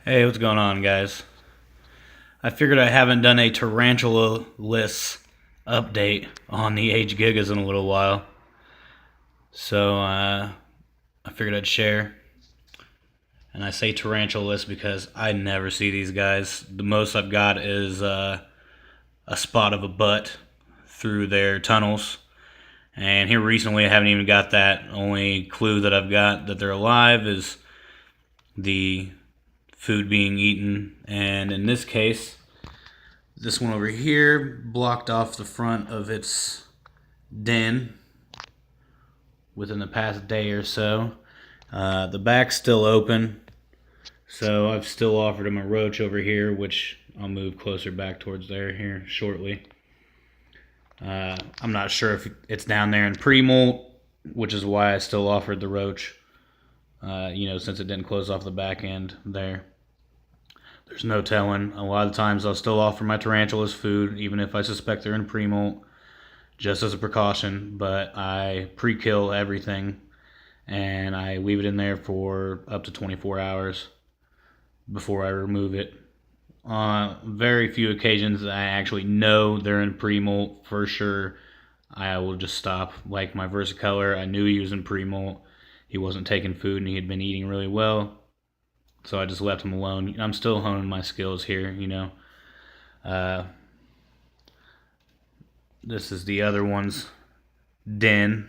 Hey, what's going on, guys? I figured I haven't done a tarantula-less update on the H.Gigas in a little while, so I figured I'd share. And I say tarantula-less because I never see these guys. The most I've got is a spot of a butt through their tunnels. And here recently, I haven't even got that. Only clue that I've got that they're alive is the food being eaten, and in this case, this one over here blocked off the front of its den within the past day or so. The back's still open, so I've still offered him a roach over here, which I'll move closer back towards there here shortly. I'm not sure if it's down there in pre-molt, which is why I still offered the roach, since it didn't close off the back end there. There's no telling. A lot of times I'll still offer my tarantulas food, even if I suspect they're in pre-molt, just as a precaution. But I pre-kill everything, and I leave it in there for up to 24 hours before I remove it. On very few occasions I actually know they're in pre-molt for sure, I will just stop. Like my versicolor, I knew he was in pre-molt. He wasn't taking food, and he had been eating really well. So I just left him alone. I'm still honing my skills here, This is the other one's den.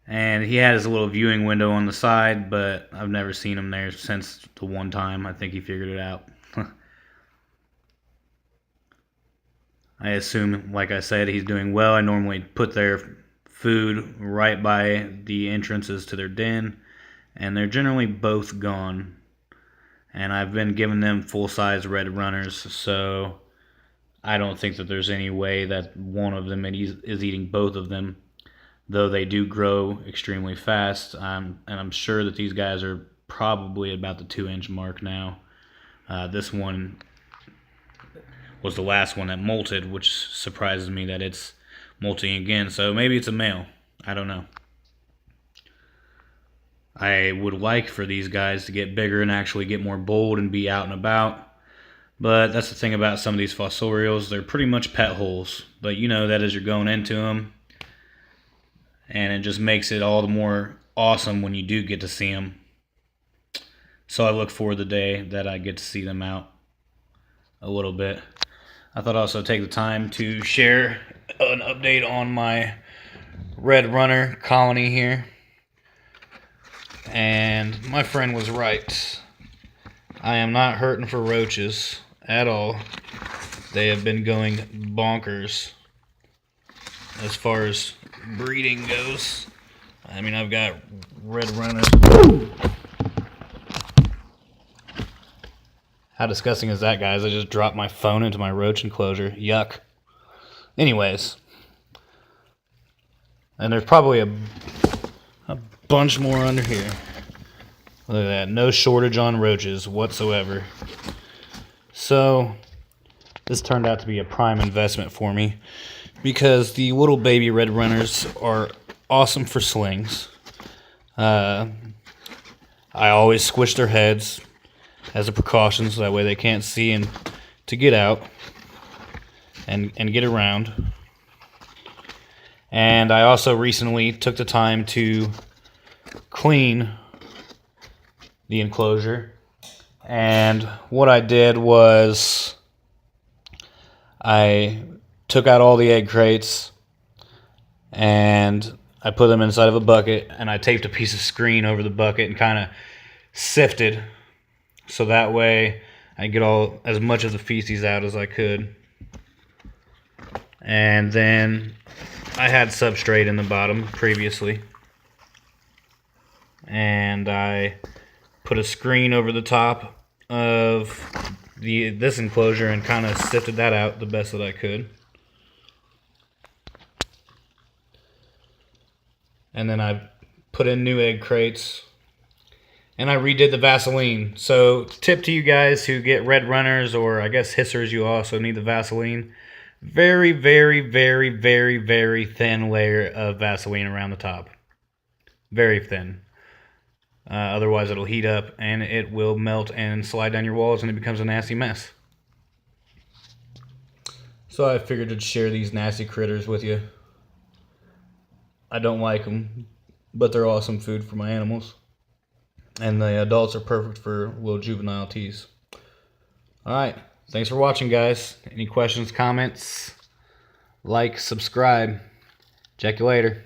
And he had his little viewing window on the side, but I've never seen him there since the one time. I think he figured it out. I assume, like I said, he's doing well. I normally put their food right by the entrances to their den, and they're generally both gone. And I've been giving them full-size red runners, so I don't think that there's any way that one of them is eating both of them, though they do grow extremely fast. And I'm sure that these guys are probably about the 2-inch mark now. This one was the last one that molted, which surprises me that it's molting again, so maybe it's a male. I don't know. I would like for these guys to get bigger and actually get more bold and be out and about. But that's the thing about some of these fossorials. They're pretty much pet holes. But you know that as you're going into them. And it just makes it all the more awesome when you do get to see them. So I look forward to the day that I get to see them out a little bit. I thought I'd also take the time to share an update on my red runner colony here. And my friend was right. I am not hurting for roaches at all. They have been going bonkers as far as breeding goes. I mean, I've got red runners. How disgusting is that, guys? I just dropped my phone into my roach enclosure. Yuck. Anyways. And there's probably a bunch more under here. Look at that. No shortage on roaches whatsoever. So, this turned out to be a prime investment for me, because the little baby red runners are awesome for slings. I always squish their heads as a precaution, so that way they can't see and to get out and get around. And I also recently took the time to clean the enclosure, and what I did was I took out all the egg crates and I put them inside of a bucket, and I taped a piece of screen over the bucket and kind of sifted, so that way I get as much of the feces out as I could. And then I had substrate in the bottom previously, and I put a screen over the top of this enclosure and kind of sifted that out the best that I could. And then I put in new egg crates, and I redid the Vaseline. So tip to you guys who get red runners, or I guess hissers, you also need the Vaseline. Very, very, very, very, very thin layer of Vaseline around the top. Very thin. Otherwise, it'll heat up and it will melt and slide down your walls, and it becomes a nasty mess. So I figured to share these nasty critters with you. I don't like them, but they're awesome food for my animals. And the adults are perfect for little juvenile teas. Alright, thanks for watching, guys. Any questions, comments, like, subscribe. Check you later.